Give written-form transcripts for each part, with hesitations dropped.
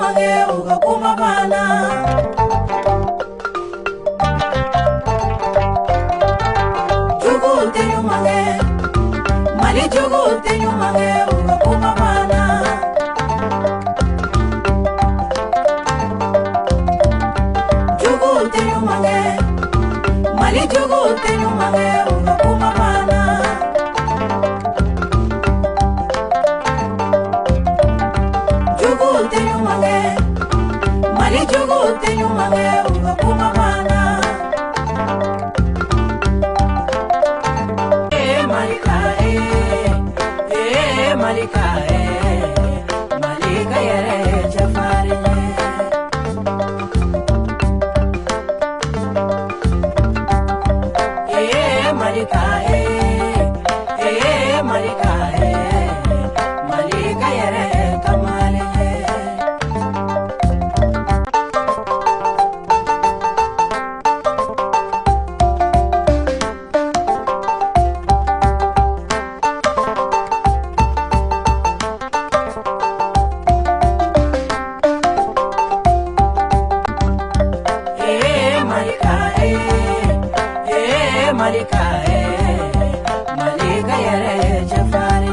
nyumange ugakuma bana. Jugulte nyumange, mali jugulte nyumange ugakuma bana. Jugulte nyumange, mali jugulte nyumange ugakuma bana. Jugulte nyumange, mali jugulte nyumange ugakuma bana. Malika, Malika, Malika yere chafari. Malika, Malika, Malika yere kamali. Malika, Malika yere chafari.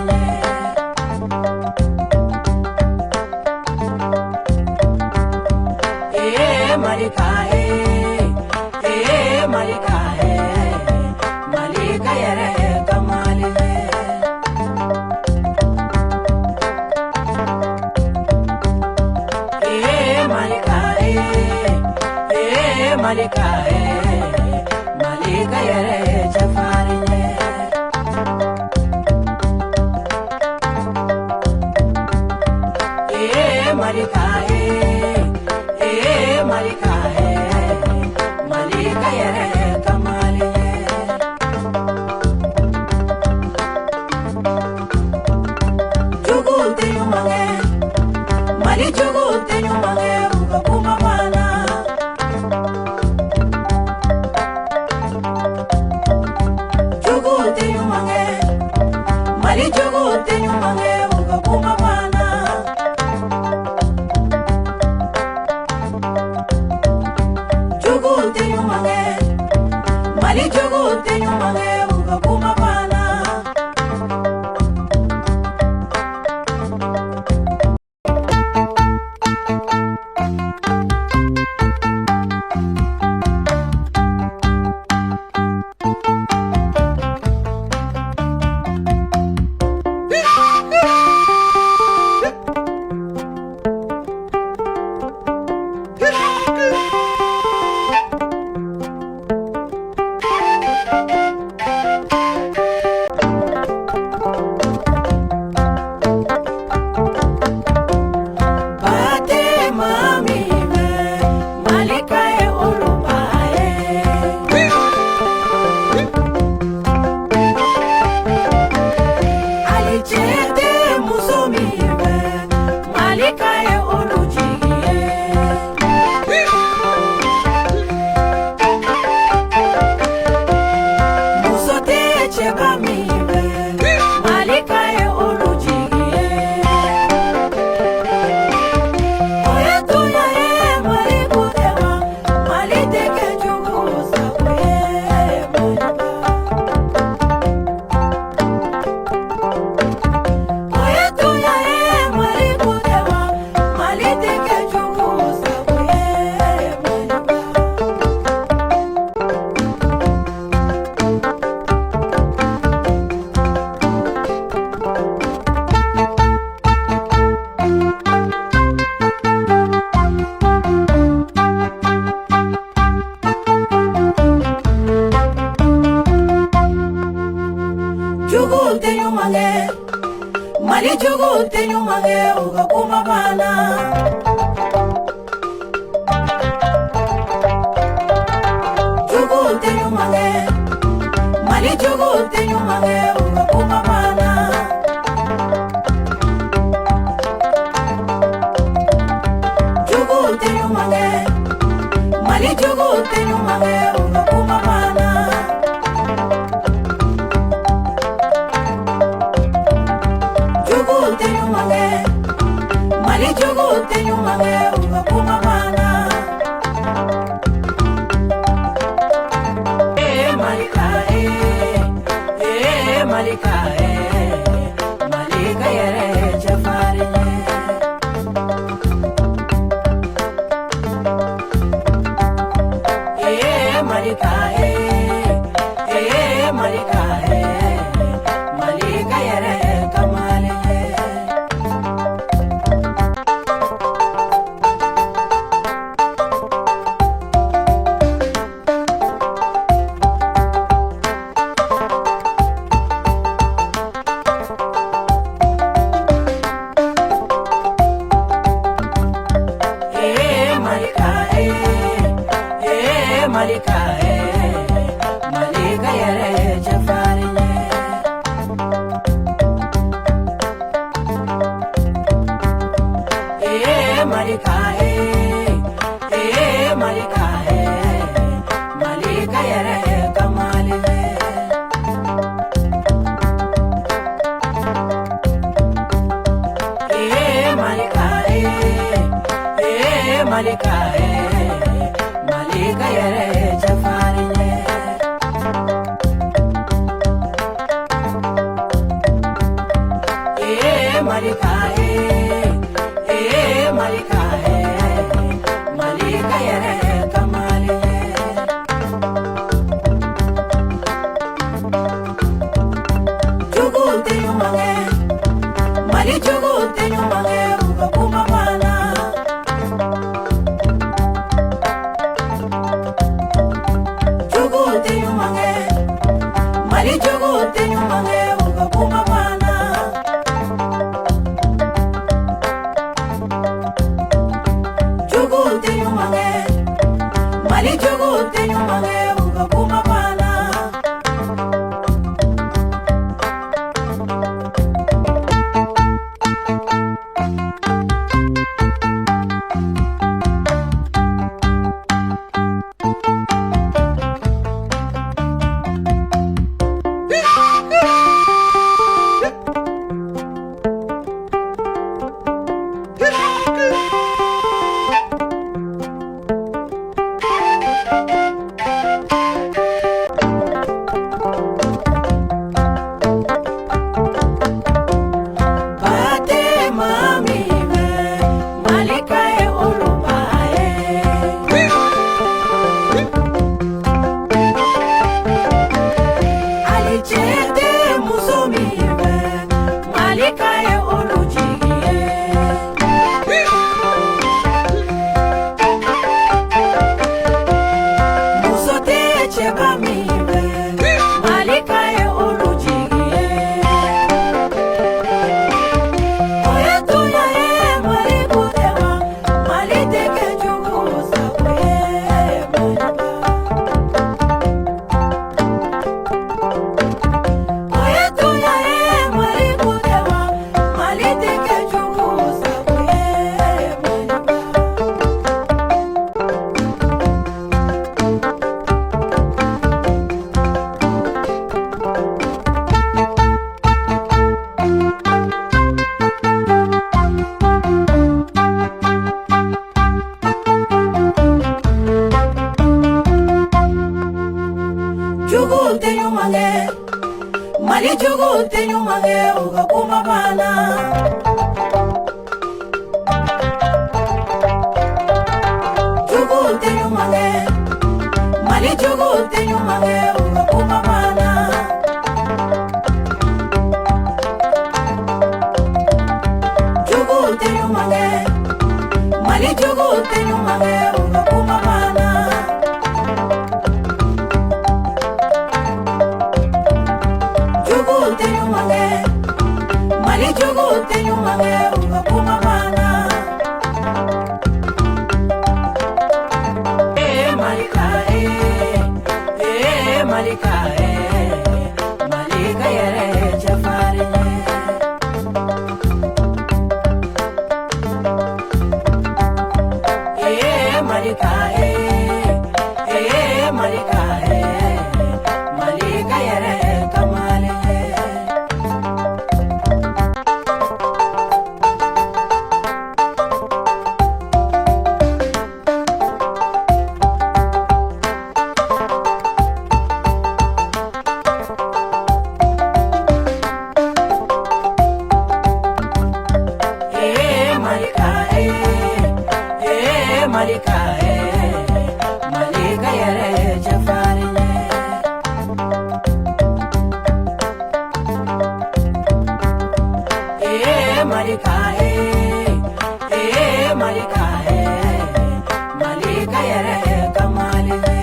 Malika, Malika, Malika yere kamali. Malika, Malika, Malika yere chafari. Malika, Malika, Malika yere kamali. Jugulte nyumange, mali jugulte nyumange ugakuma bana. Jugulte nyumange, mali jugulte nyumange ugakuma bana. Jugulte nyumange, mali jugulte nyumange ugakuma bana. Jugulte nyumange, mali jugulte nyumange ugakuma bana. Jugulte nyumange, mali jugulte nyumange ugakuma bana. Jugulte nyumange, mali jugulte nyumange ugakuma bana. Jugulte nyumange, mali jugulte nyumange Malika Malika yere chafariye Malika Malika Malika yere kamaliye Malika Malika Malika yere chafariye Malika Malika Malika yere kamaliye Jugulte nyumange Mali jugulte nyumange ugakuma bana Jugulte nyumange Mali jugulte nyumange ugakuma bana Jugulte nyumange Mali jugulte nyumange ugakuma bana Jugulte nyumange Mali jugulte nyumange ugakuma bana Jugulte nyumange Mali jugulte nyumange ugakuma bana Jugulte nyumange Mali jugulte nyumange ugakuma bana Jugulte nyumange Mali jugulte nyumange ugakuma bana Malika Malika Malika yere chafariye Malika Malika Malika yere kamaliye Malika Malika yere chafariye Malika Malika Malika yere kamaliye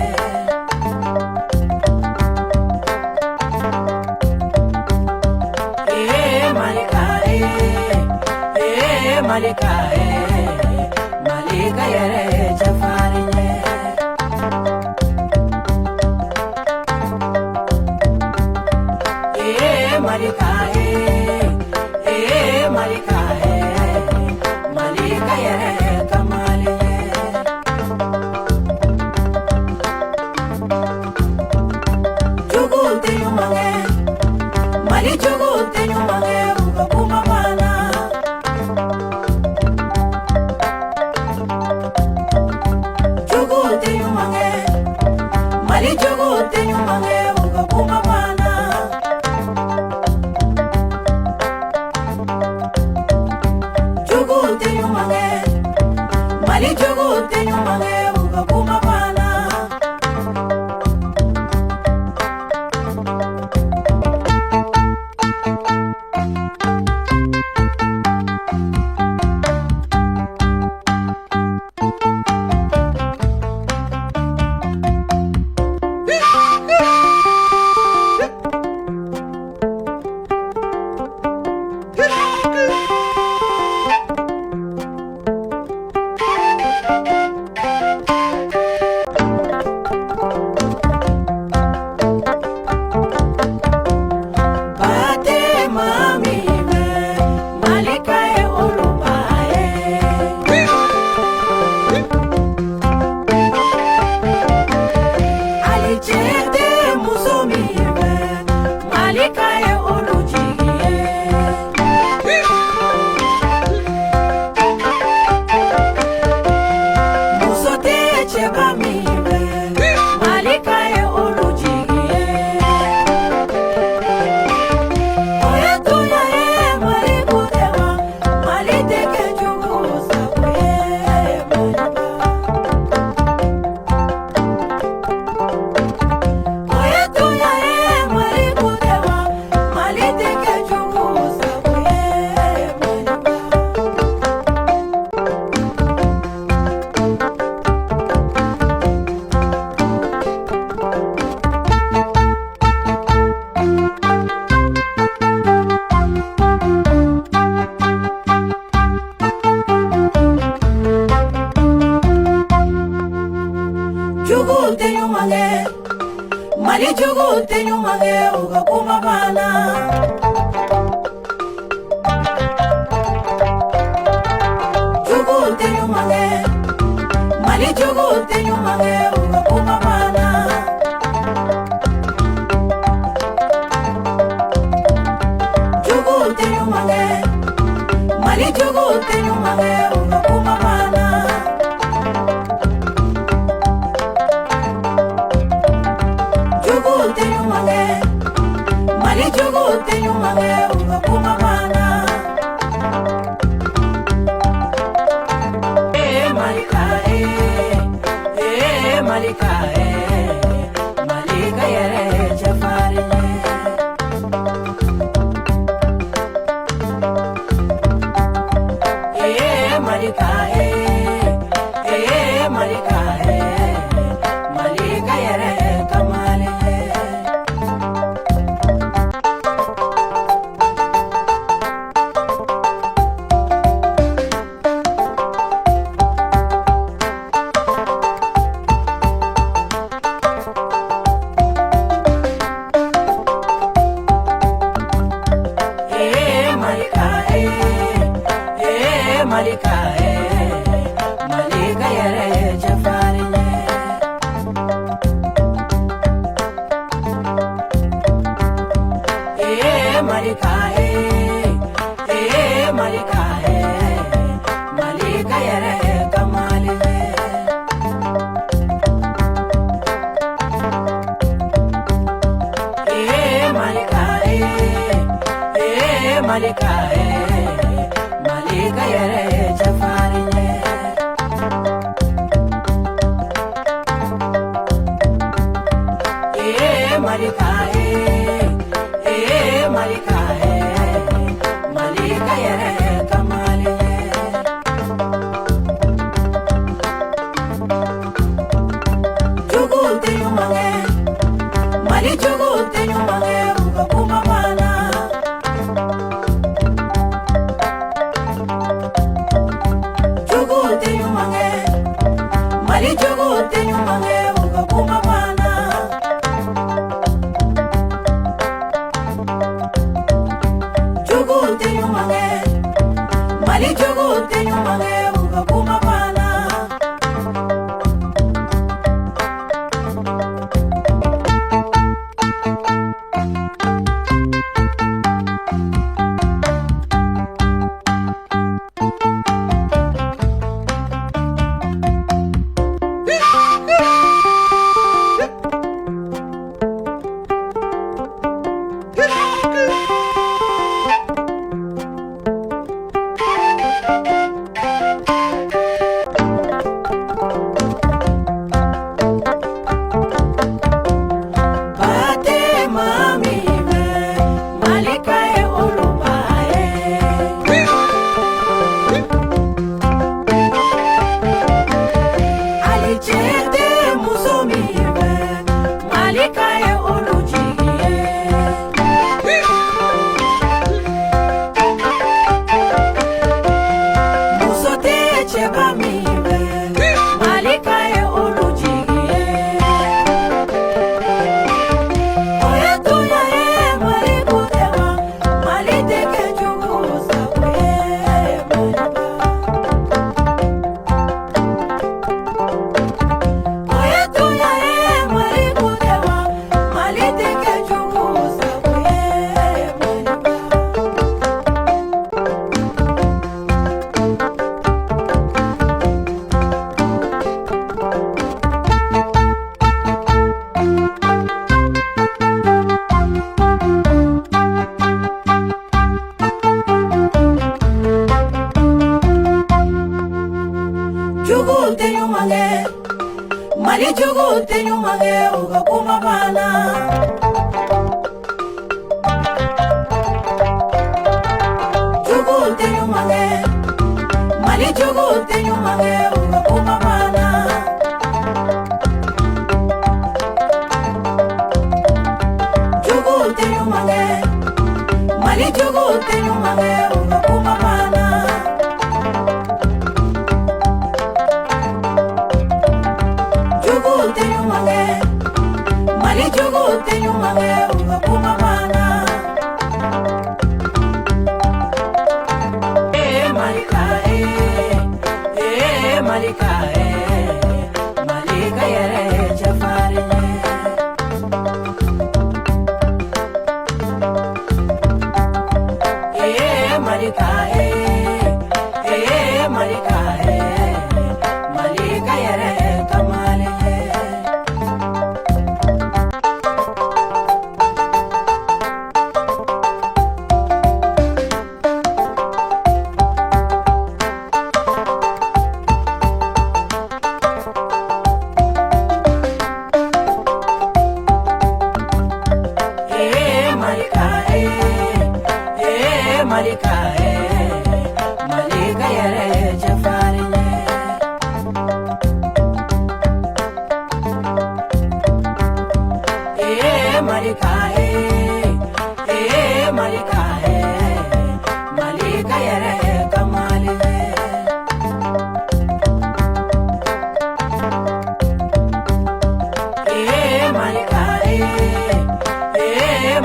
Malika Malika Malika yere chafariye tenyumange ugakuma bana. Jugu tenyumange, mali jugu tenyumange ugakuma bana. Jugu tenyumange, mali jugu tenyumange ugakuma bana. Jugu tenyumange, mali jugu tenyumange ugakuma bana. Jugu tenyumange, mali jugu tenyumange ugakuma bana. Mali jugu tenyumange ugakuma bana. Malika Malika Malika yere jafari. Malika Malika Malika yere kamali. Malika Malika yere jafari. Malika Malika Malika yere kamali. Malika Malika Malika yere jafari. Malika Malika Malika yere kamali. Jugu tenyumange, mali jugu tenyumange ugakuma bana. Jugu tenyumange, mali jugu tenyumange ugakuma bana. Jugu tenyumange, mali jugu tenyumange ugakuma bana. Mali jugu te ɲuman kɛ u ka kuma banna. Jugu te ɲuman kɛ, Mali jugu te ɲuman kɛ u ka kuma banna. Jugu te ɲuman kɛ, Mali jugu te ɲuman kɛ u ka kuma banna. Jugu te ɲuman kɛ, Mali jugu te ɲuman kɛ u ka kuma banna. Malika, Malika, Malika yɛrɛ ye cɛfarin ye. Malika, Malika, Malika yɛrɛ ye kamalen ye. Malika, Malika yɛrɛ ye cɛfarin ye. Malika, Malika, Malika yɛrɛ ye kamalen ye. Malika,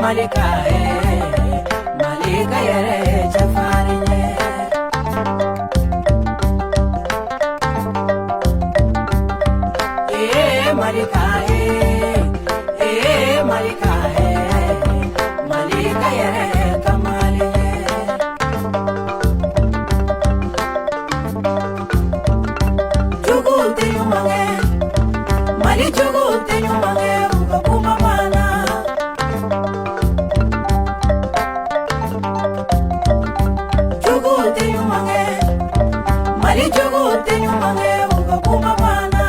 Malika, Malika yɛrɛ ye cɛfarin ye. Malika, Malika, Malika yɛrɛ ye kamalen ye. Jugu te ɲuman kɛ, Mali jugu te ɲuman kɛ u ka kuma banna. Jugu te ɲuman kɛ, Mali jugu te ɲuman kɛ u ka kuma banna.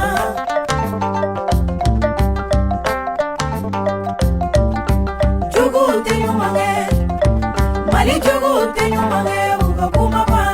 Jugu te ɲuman kɛ, Mali jugu te ɲuman kɛ u ka kuma banna.